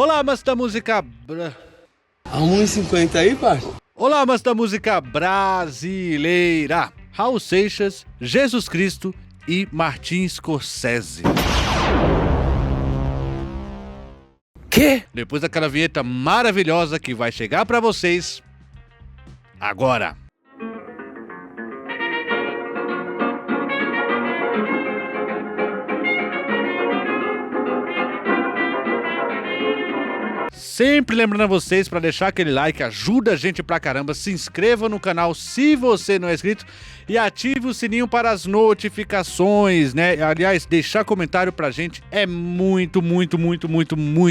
Olá, amantes da música... A 1,50 aí, parça? Olá, amantes da música brasileira. Raul Seixas, Jesus Cristo e Martin Scorsese. Quê? Depois daquela vinheta maravilhosa que vai chegar pra vocês agora. Sempre lembrando a vocês para deixar aquele like, ajuda a gente pra caramba, se inscreva no canal se você não é inscrito e ative o sininho para as notificações, né? Aliás, deixar comentário pra gente é muito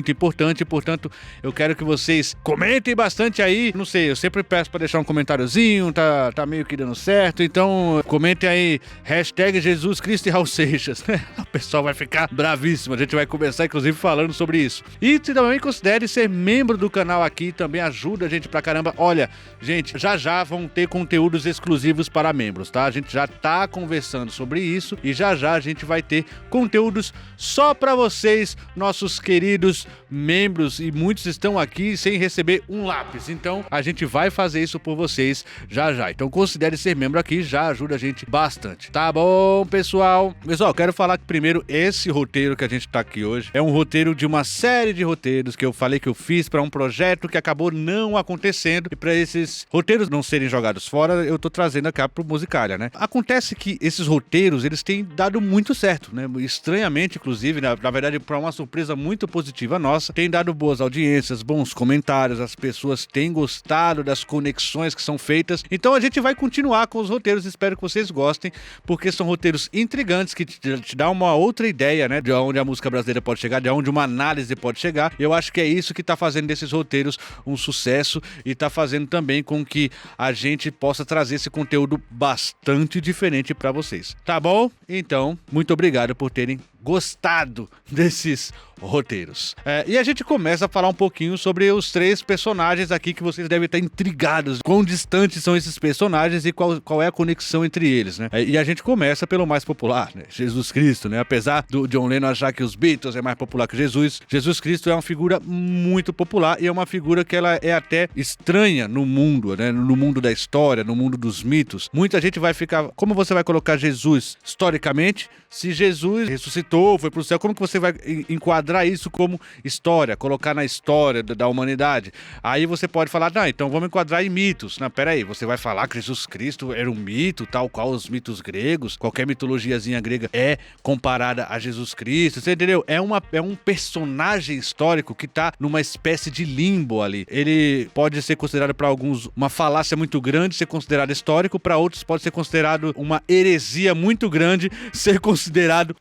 importante, portanto, eu quero que vocês comentem bastante aí, não sei, eu sempre peço para deixar um comentáriozinho, tá meio que dando certo, então comentem aí, hashtag Jesus Cristo e Raul Seixas, né? O pessoal vai ficar bravíssimo, a gente vai começar inclusive falando sobre isso. E também considere ser membro do canal aqui, também ajuda a gente pra caramba. Olha, gente, já vão ter conteúdos exclusivos para membros, tá? A gente já tá conversando sobre isso e já a gente vai ter conteúdos só pra vocês, nossos queridos membros, e muitos estão aqui sem receber um lápis, então a gente vai fazer isso por vocês já. Então considere ser membro aqui, já ajuda a gente bastante. Tá bom, pessoal? Pessoal, quero falar que primeiro esse roteiro que a gente tá aqui hoje é um roteiro de uma série de roteiros que eu falei que eu fiz para um projeto que acabou não acontecendo, e para esses roteiros não serem jogados fora, eu tô trazendo aqui pro Musicalha, né? Acontece que esses roteiros, eles têm dado muito certo, né? Estranhamente, inclusive, na verdade, para uma surpresa muito positiva nossa, tem dado boas audiências, bons comentários, as pessoas têm gostado das conexões que são feitas, então a gente vai continuar com os roteiros, espero que vocês gostem, porque são roteiros intrigantes que te dá uma outra ideia, né? De onde a música brasileira pode chegar, de onde uma análise pode chegar. Eu acho que é isso que tá fazendo desses roteiros um sucesso e tá fazendo também com que a gente possa trazer esse conteúdo bastante diferente para vocês. Tá bom? Então, muito obrigado por terem gostado desses roteiros. E a gente começa a falar um pouquinho sobre os três personagens aqui que vocês devem estar intrigados. Quão distantes são esses personagens e qual é a conexão entre eles, né? E a gente começa pelo mais popular, né? Jesus Cristo, né? Apesar do John Lennon achar que os Beatles é mais popular que Jesus, Jesus Cristo é uma figura muito popular e é uma figura que ela é até estranha no mundo, né? No mundo da história, no mundo dos mitos. Muita gente vai ficar... Como você vai colocar Jesus historicamente? Se Jesus ressuscitou, foi pro céu, como que você vai enquadrar isso como história, colocar na história da humanidade? Aí você pode falar, não, então vamos enquadrar em mitos. Não, peraí, você vai falar que Jesus Cristo era um mito, tal qual os mitos gregos, qualquer mitologiazinha grega é comparada a Jesus Cristo, você entendeu? É um personagem histórico que tá numa espécie de limbo ali. Ele pode ser considerado para alguns uma falácia muito grande, ser considerado histórico, para outros pode ser considerado uma heresia muito grande, ser considerado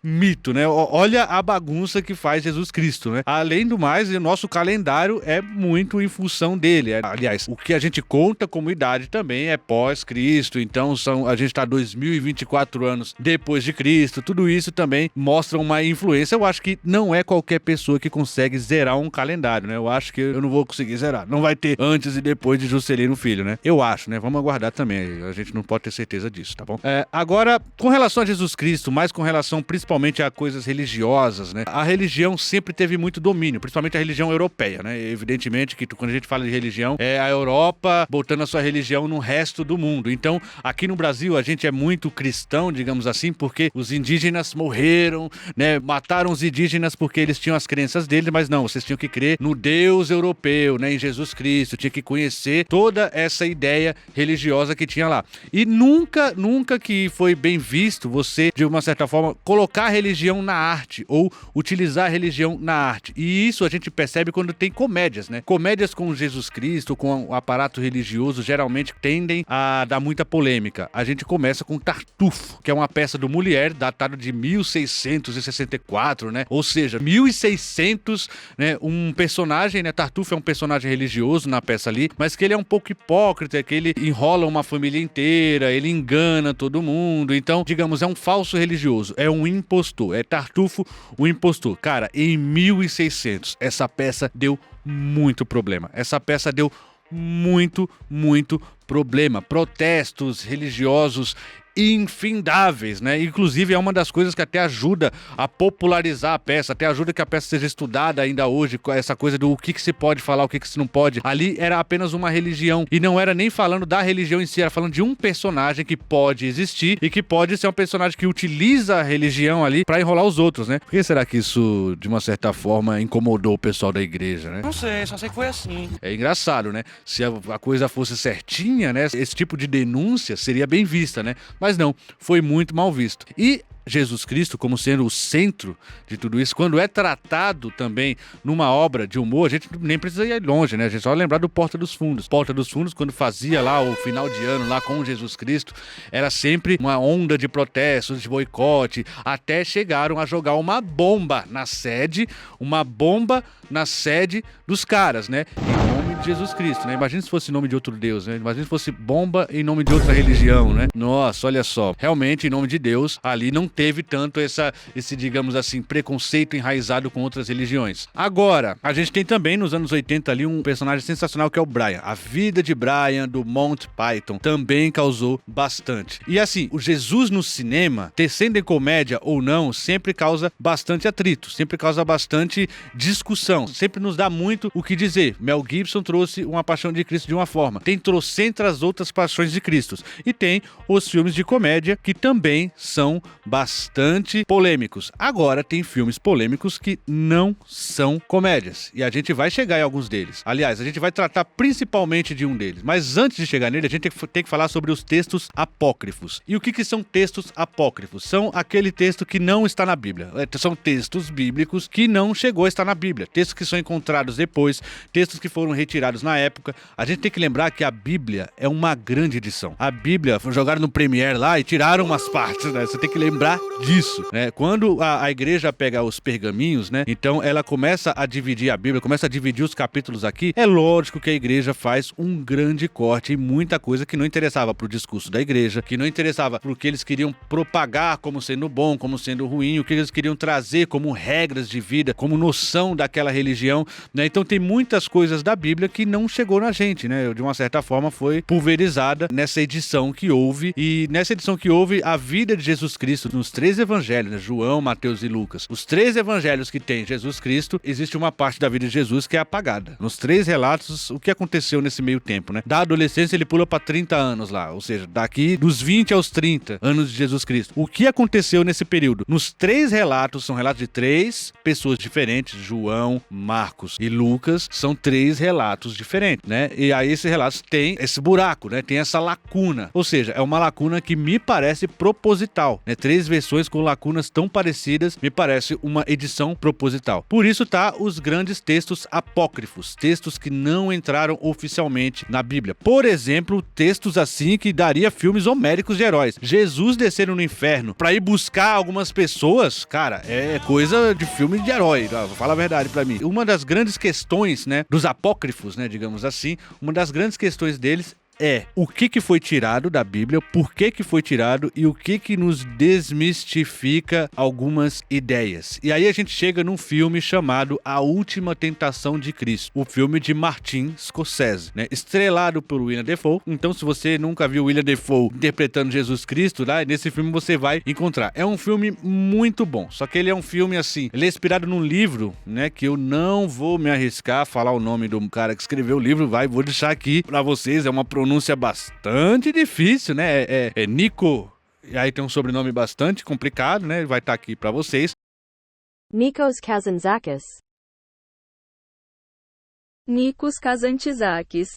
mito, né? Olha a bagunça que faz Jesus Cristo, né? Além do mais, o nosso calendário é muito em função dele. Aliás, o que a gente conta como idade também é pós-Cristo, então a gente está 2024 anos depois de Cristo, tudo isso também mostra uma influência. Eu acho que não é qualquer pessoa que consegue zerar um calendário, né? Eu acho que eu não vou conseguir zerar. Não vai ter antes e depois de Juscelino Filho, né? Eu acho, né? Vamos aguardar também. A gente não pode ter certeza disso, tá bom? Agora, com relação a Jesus Cristo, mais com relação principalmente a coisas religiosas, né? A religião sempre teve muito domínio, principalmente a religião europeia, né? Evidentemente que quando a gente fala de religião, é a Europa botando a sua religião no resto do mundo. Então, aqui no Brasil, a gente é muito cristão, digamos assim, porque os indígenas morreram, né? Mataram os indígenas porque eles tinham as crenças deles, mas não, vocês tinham que crer no Deus europeu, né? Em Jesus Cristo, tinha que conhecer toda essa ideia religiosa que tinha lá. E nunca que foi bem visto você, de uma certa forma, colocar a religião na arte ou utilizar a religião na arte. E isso a gente percebe quando tem comédias, né? Comédias com Jesus Cristo, com o aparato religioso, geralmente tendem a dar muita polêmica. A gente começa com Tartufo, que é uma peça do Molière, datado de 1664, né? Ou seja, 1600, né? Um personagem, né? Tartufo é um personagem religioso na peça ali, mas que ele é um pouco hipócrita, que ele enrola uma família inteira, ele engana todo mundo. Então, digamos, é um falso religioso, é um impostor, é Tartufo, o impostor. Cara, em 1600, essa peça deu muito problema. Essa peça deu muito problema. Protestos religiosos infindáveis, né? Inclusive é uma das coisas que até ajuda a popularizar a peça, até ajuda que a peça seja estudada ainda hoje, com essa coisa do o que se pode falar, o que se não pode. Ali era apenas uma religião, e não era nem falando da religião em si, era falando de um personagem que pode existir e que pode ser um personagem que utiliza a religião ali pra enrolar os outros, né? Por que será que isso, de uma certa forma, incomodou o pessoal da igreja, né? Não sei, só sei que foi assim. É engraçado, né? Se a coisa fosse certinha, né? Esse tipo de denúncia seria bem vista, né? Mas não, foi muito mal visto. E Jesus Cristo, como sendo o centro de tudo isso, quando é tratado também numa obra de humor, a gente nem precisa ir longe, né? A gente só lembrar do Porta dos Fundos. Porta dos Fundos, quando fazia lá o final de ano lá com Jesus Cristo, era sempre uma onda de protestos, de boicote, até chegaram a jogar uma bomba na sede dos caras, né? Em nome de Jesus Cristo, né? Imagina se fosse em nome de outro Deus, né? Imagina se fosse bomba em nome de outra religião, né? Nossa, olha só. Realmente, em nome de Deus, ali não teve tanto esse, digamos assim, preconceito enraizado com outras religiões. Agora, a gente tem também nos anos 80 ali um personagem sensacional que é o Brian. A vida de Brian, do Monty Python, também causou bastante. E assim, o Jesus no cinema, sendo em comédia ou não, sempre causa bastante atrito, sempre causa bastante discussão, sempre nos dá muito o que dizer. Mel Gibson trouxe uma Paixão de Cristo de uma forma, tem trocentas outras Paixões de Cristo, e tem os filmes de comédia que também são bastante polêmicos. Agora tem filmes polêmicos que não são comédias, e a gente vai chegar em alguns deles. Aliás, a gente vai tratar principalmente de um deles, mas antes de chegar nele, a gente tem que falar sobre os textos apócrifos. E o que são textos apócrifos? São aquele texto que não está na Bíblia. São textos bíblicos que não chegou a estar na Bíblia, textos que são encontrados depois, textos que foram retirados na época. A gente tem que lembrar que a Bíblia é uma grande edição. A Bíblia, jogaram no Premiere lá e tiraram umas partes, né? Você tem que lembrar disso, né? Quando a igreja pega os pergaminhos, né? Então ela começa a dividir a Bíblia, começa a dividir os capítulos aqui. É lógico que a igreja faz um grande corte em muita coisa que não interessava pro discurso da igreja, que não interessava pro que eles queriam propagar como sendo bom, como sendo ruim, o que eles queriam trazer como regras de vida, como noção daquela religião, né? Então tem muitas coisas da Bíblia que não chegou na gente, né? De uma certa forma foi pulverizada nessa edição que houve, e nessa edição que houve a vida de Jesus Cristo nos 3 evangelhos, né? João, Mateus e Lucas. Os 3 evangelhos que tem Jesus Cristo, existe uma parte da vida de Jesus que é apagada. Nos 3 relatos, o que aconteceu nesse meio tempo, né? Da adolescência ele pula para 30 anos lá, ou seja, daqui dos 20 aos 30 anos de Jesus Cristo. O que aconteceu nesse período? Nos 3 relatos, são relatos de 3 pessoas diferentes, João, Marcos e Lucas, são 3 relatos diferentes, né? E aí esses relatos têm esse buraco, né? Tem essa lacuna, ou seja, é uma lacuna que me parece proposital, né? 3 versões com lacunas tão parecidas, me parece uma edição proposital. Por isso tá os grandes textos apócrifos, textos que não entraram oficialmente na Bíblia. Por exemplo, textos assim que daria filmes homéricos de heróis. Jesus descendo no inferno pra ir buscar algumas pessoas, cara, é coisa de filme de herói, vou falar a verdade pra mim. Uma das grandes questões, né, dos apócrifos, né, digamos assim, uma das grandes questões deles é o que foi tirado da Bíblia, por que foi tirado e o que nos desmistifica algumas ideias. E aí a gente chega num filme chamado A Última Tentação de Cristo, o filme de Martin Scorsese, né? Estrelado por William Dafoe. Então, se você nunca viu William Dafoe interpretando Jesus Cristo, lá nesse filme você vai encontrar. É um filme muito bom, só que ele é um filme assim, ele é inspirado num livro, né, que eu não vou me arriscar a falar o nome do cara que escreveu o livro, vou deixar aqui pra vocês, é uma pronúncia bastante difícil, né? É Nico, e aí tem um sobrenome bastante complicado, né? Vai estar aqui pra vocês. Nikos Kazantzakis. Nikos Kazantzakis.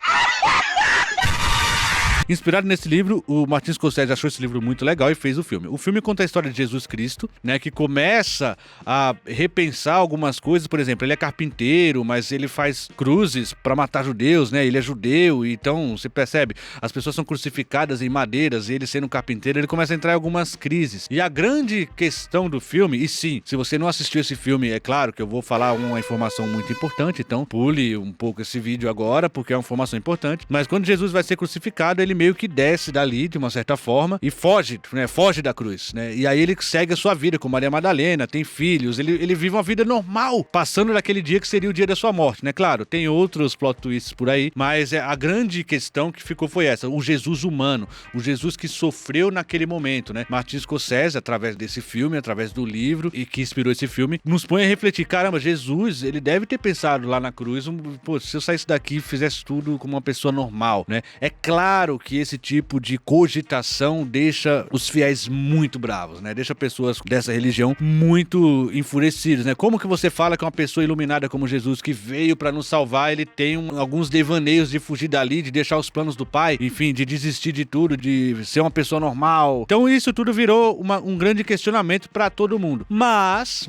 Inspirado nesse livro, o Martin Scorsese achou esse livro muito legal e fez o filme. O filme conta a história de Jesus Cristo, né, que começa a repensar algumas coisas. Por exemplo, ele é carpinteiro, mas ele faz cruzes para matar judeus, né? Ele é judeu, então você percebe, as pessoas são crucificadas em madeiras e ele sendo carpinteiro, ele começa a entrar em algumas crises. E a grande questão do filme, e sim, se você não assistiu esse filme, é claro que eu vou falar uma informação muito importante, então pule um pouco esse vídeo agora, porque é uma informação importante, mas quando Jesus vai ser crucificado, ele meio que desce dali, de uma certa forma, e foge, né? Foge da cruz, né? E aí ele segue a sua vida com Maria Madalena, tem filhos, ele vive uma vida normal, passando daquele dia que seria o dia da sua morte, né? Claro, tem outros plot twists por aí, mas a grande questão que ficou foi essa, o Jesus humano, o Jesus que sofreu naquele momento, né? Martin Scorsese, através desse filme, através do livro e que inspirou esse filme, nos põe a refletir, caramba, Jesus, ele deve ter pensado lá na cruz, pô, se eu saísse daqui e fizesse tudo como uma pessoa normal, né? É claro que esse tipo de cogitação deixa os fiéis muito bravos, né? Deixa pessoas dessa religião muito enfurecidas, né? Como que você fala que uma pessoa iluminada como Jesus, que veio pra nos salvar, ele tem alguns devaneios de fugir dali, de deixar os planos do pai, enfim, de desistir de tudo, de ser uma pessoa normal. Então isso tudo virou um grande questionamento pra todo mundo. Mas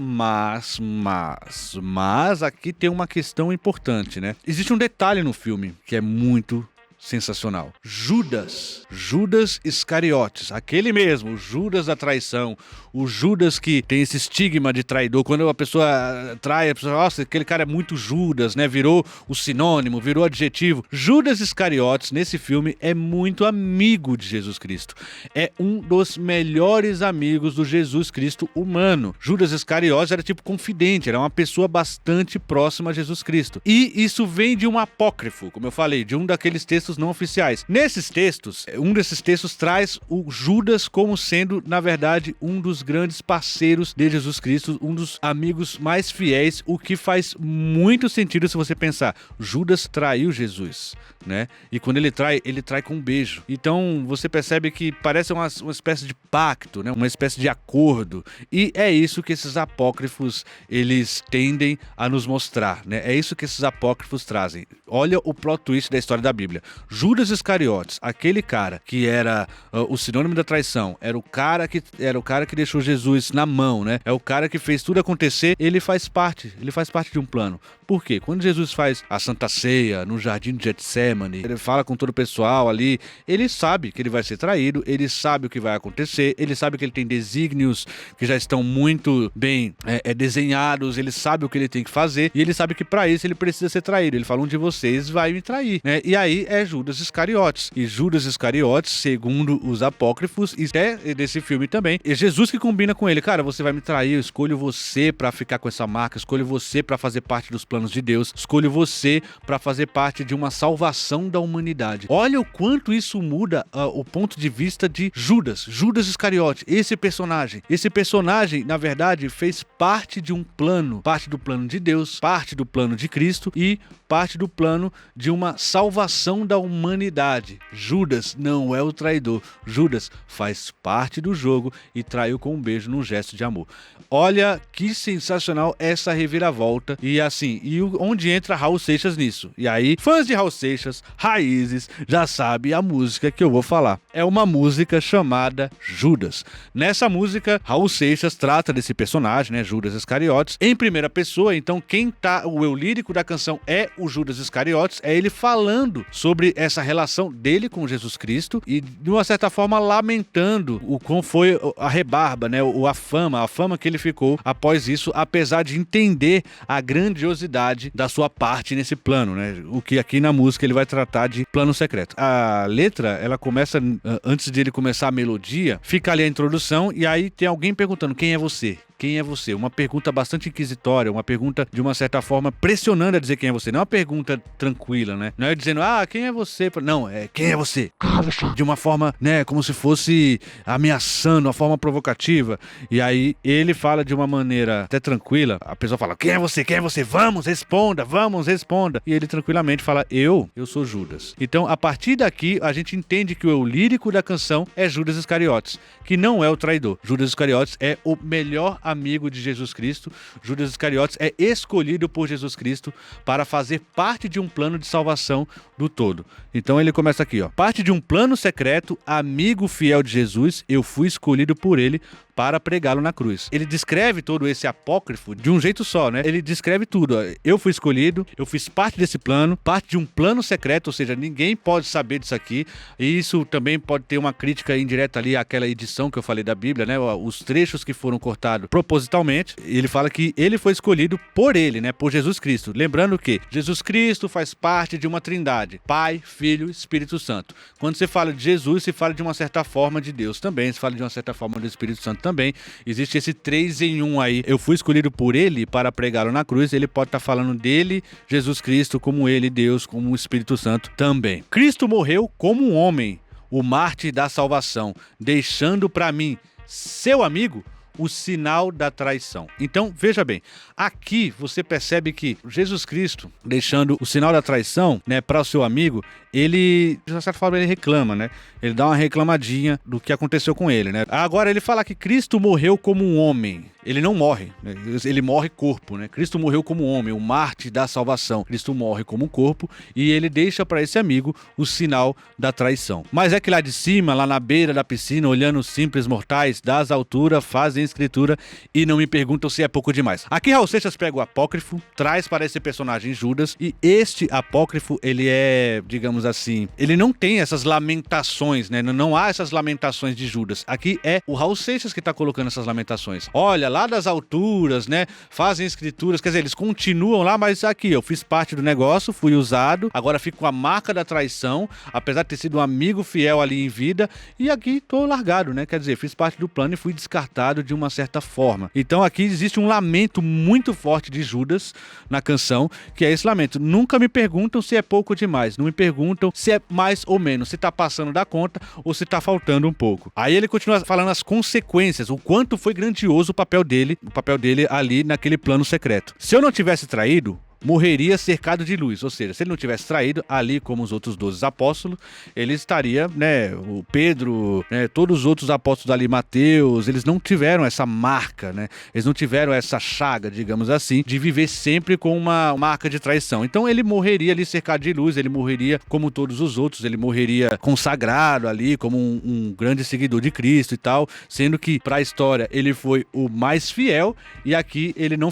aqui tem uma questão importante, né? Existe um detalhe no filme que é muito sensacional. Judas Iscariotes, aquele mesmo, o Judas da traição, o Judas que tem esse estigma de traidor, quando a pessoa trai, a pessoa, nossa, aquele cara é muito Judas, né? Virou o sinônimo, virou adjetivo. Judas Iscariotes, nesse filme, é muito amigo de Jesus Cristo. É um dos melhores amigos do Jesus Cristo humano. Judas Iscariotes era tipo confidente, era uma pessoa bastante próxima a Jesus Cristo. E isso vem de um apócrifo, como eu falei, de um daqueles textos não oficiais. Nesses textos, um desses textos traz o Judas como sendo, na verdade, um dos grandes parceiros de Jesus Cristo, um dos amigos mais fiéis, o que faz muito sentido se você pensar. Judas traiu Jesus, né? E quando ele trai com um beijo. Então, você percebe que parece uma espécie de pacto, né? Uma espécie de acordo. E é isso que esses apócrifos, eles tendem a nos mostrar, né? É isso que esses apócrifos trazem. Olha o plot twist da história da Bíblia. Judas Iscariotes, aquele cara que era o sinônimo da traição, era o cara que deixou Jesus na mão, né? É o cara que fez tudo acontecer, ele faz parte de um plano. Por quê? Quando Jesus faz a Santa Ceia no Jardim de Getsemane, ele fala com todo o pessoal ali, ele sabe que ele vai ser traído, ele sabe o que vai acontecer, ele sabe que ele tem desígnios que já estão muito bem desenhados, ele sabe o que ele tem que fazer, e ele sabe que para isso ele precisa ser traído. Ele fala, um de vocês vai me trair, né? E aí é Judas Iscariotes. E Judas Iscariotes, segundo os apócrifos, e é desse filme também, é Jesus que combina com ele. Cara, você vai me trair, eu escolho você pra ficar com essa marca, escolho você pra fazer parte dos planos de Deus, escolho você pra fazer parte de uma salvação da humanidade. Olha o quanto isso muda o ponto de vista de Judas Iscariotes, esse personagem, na verdade, fez parte de um plano, parte do plano de Deus, parte do plano de Cristo e parte do plano de uma salvação da humanidade. Judas não é o traidor. Judas faz parte do jogo e traiu com um beijo num gesto de amor. Olha que sensacional essa reviravolta. E assim, onde entra Raul Seixas nisso? E aí, fãs de Raul Seixas, raízes, já sabem a música que eu vou falar. É uma música chamada Judas. Nessa música, Raul Seixas trata desse personagem, né, Judas Iscariotes, em primeira pessoa. Então o eu lírico da canção é o Judas Iscariotes, é ele falando sobre essa relação dele com Jesus Cristo e, de uma certa forma, lamentando o como foi a rebarba, né, a fama que ele ficou após isso, apesar de entender a grandiosidade da sua parte nesse plano, né, o que aqui na música ele vai tratar de plano secreto. A letra, ela começa, antes de ele começar a melodia, fica ali a introdução e aí tem alguém perguntando, quem é você? Quem é você? Uma pergunta bastante inquisitória, uma pergunta de uma certa forma pressionando a dizer quem é você. Não é uma pergunta tranquila, né? Não é dizendo, quem é você? Não, quem é você? De uma forma, né, como se fosse ameaçando, uma forma provocativa. E aí ele fala de uma maneira até tranquila. A pessoa fala, quem é você? Quem é você? Vamos, responda. E ele tranquilamente fala, eu sou Judas. Então, a partir daqui, a gente entende que o eu lírico da canção é Judas Iscariotes, que não é o traidor. Judas Iscariotes é o melhor amigo de Jesus Cristo. Judas Iscariotes é escolhido por Jesus Cristo para fazer parte de um plano de salvação do todo. Então ele começa aqui, ó. Parte de um plano secreto, amigo fiel de Jesus, eu fui escolhido por ele para pregá-lo na cruz. Ele descreve todo esse apócrifo de um jeito só, né? Ele descreve tudo. Eu fui escolhido, eu fiz parte desse plano, parte de um plano secreto, ou seja, ninguém pode saber disso aqui. E isso também pode ter uma crítica indireta ali àquela edição que eu falei da Bíblia, né? Os trechos que foram cortados propositalmente. Ele fala que ele foi escolhido por ele, né? Por Jesus Cristo. Lembrando que Jesus Cristo faz parte de uma trindade: Pai, Filho, Espírito Santo. Quando você fala de Jesus, se fala de uma certa forma de Deus também, se fala de uma certa forma do Espírito Santo também. Existe esse 3 em 1 aí. Eu fui escolhido por ele para pregá-lo na cruz. Ele pode estar falando dele, Jesus Cristo, como ele, Deus, como o Espírito Santo também. Cristo morreu como um homem, o mártir da salvação, deixando para mim, seu amigo, o sinal da traição. Então, veja bem, aqui você percebe que Jesus Cristo, deixando o sinal da traição, né, para o seu amigo, ele, de certa forma, ele reclama, né? Ele dá uma reclamadinha do que aconteceu com ele, né? Agora, ele fala que Cristo morreu como um homem. Ele não morre, né? Ele morre corpo, né? Cristo morreu como um homem, o mártir da salvação. Cristo morre como um corpo e ele deixa para esse amigo o sinal da traição. Mas é que lá de cima, lá na beira da piscina, olhando os simples mortais das alturas, fazem escritura e não me perguntam se é pouco demais. Aqui Raul Seixas pega o apócrifo, traz para esse personagem Judas, e este apócrifo, ele é, digamos assim, ele não tem essas lamentações, né? Não há essas lamentações de Judas. Aqui é o Raul Seixas que está colocando essas lamentações. Olha, lá das alturas, né? Fazem escrituras, quer dizer, eles continuam lá, mas aqui, eu fiz parte do negócio, fui usado, agora fico com a marca da traição, apesar de ter sido um amigo fiel ali em vida, e aqui tô largado, né? Quer dizer, fiz parte do plano e fui descartado de uma certa forma. Então aqui existe um lamento muito forte de Judas na canção, que é esse lamento. Nunca me perguntam se é pouco demais, não me perguntam se é mais ou menos, se tá passando da conta ou se tá faltando um pouco. Aí ele continua falando as consequências, o quanto foi grandioso o papel dele ali naquele plano secreto. Se eu não tivesse traído, morreria cercado de luz, ou seja, se ele não tivesse traído, ali como os outros 12 apóstolos, ele estaria, né, o Pedro, né, todos os outros apóstolos ali, Mateus, eles não tiveram essa marca, né, eles não tiveram essa chaga, digamos assim, de viver sempre com uma marca de traição. Então ele morreria ali cercado de luz, ele morreria como todos os outros, ele morreria consagrado ali, como um grande seguidor de Cristo e tal, sendo que para a história ele foi o mais fiel, e aqui ele não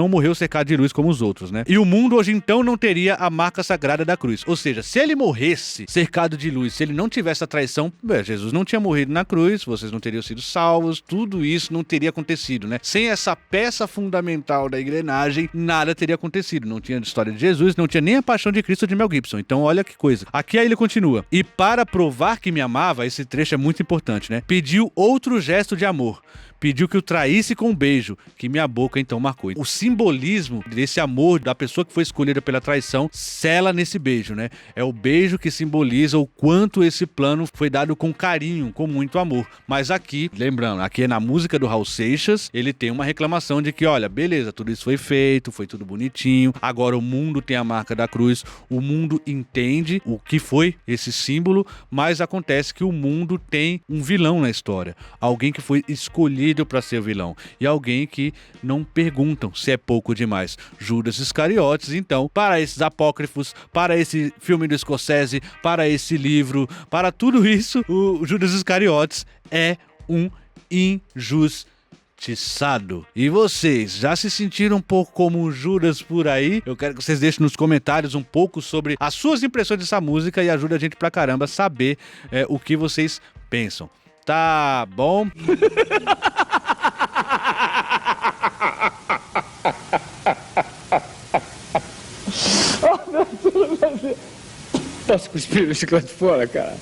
morreu cercado de luz como os outros, né? E o mundo hoje então não teria a marca sagrada da cruz. Ou seja, se ele morresse cercado de luz, se ele não tivesse a traição, Jesus não tinha morrido na cruz, vocês não teriam sido salvos, tudo isso não teria acontecido, né? Sem essa peça fundamental da engrenagem, nada teria acontecido. Não tinha história de Jesus, não tinha nem a paixão de Cristo de Mel Gibson. Então olha que coisa. Aqui aí ele continua. E para provar que me amava, esse trecho é muito importante, né? Pediu outro gesto de amor. Pediu que o traísse com um beijo, que minha boca então marcou. O simbolismo desse amor da pessoa que foi escolhida pela traição sela nesse beijo, né? É o beijo que simboliza o quanto esse plano foi dado com carinho, com muito amor. Mas aqui, lembrando, aqui é na música do Raul Seixas, ele tem uma reclamação de que, olha, beleza, tudo isso foi feito, foi tudo bonitinho, agora o mundo tem a marca da cruz, o mundo entende o que foi esse símbolo, mas acontece que o mundo tem um vilão na história, alguém que foi escolhido para ser o vilão, e alguém que não perguntam se é pouco demais. Judas Iscariotes, então, para esses apócrifos, para esse filme do Scorsese, para esse livro, para tudo isso, o Judas Iscariotes é um injustiçado. E vocês já se sentiram um pouco como um Judas por aí? Eu quero que vocês deixem nos comentários um pouco sobre as suas impressões dessa música e ajuda a gente pra caramba a saber o que vocês pensam. Tá bom? Posso cuspir o bicicleta fora, cara?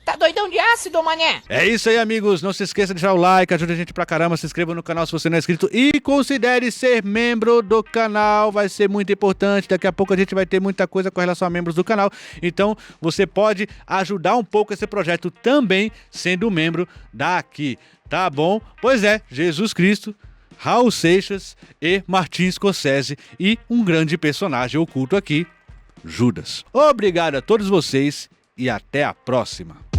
Tá doidão de ácido, mané? É isso aí, amigos. Não se esqueça de deixar o like, ajuda a gente pra caramba. Se inscreva no canal se você não é inscrito e considere ser membro do canal. Vai ser muito importante. Daqui a pouco a gente vai ter muita coisa com relação a membros do canal. Então você pode ajudar um pouco esse projeto também sendo membro daqui. Tá bom? Pois é, Jesus Cristo, Raul Seixas e Martin Scorsese e um grande personagem oculto aqui, Judas. Obrigado a todos vocês e até a próxima.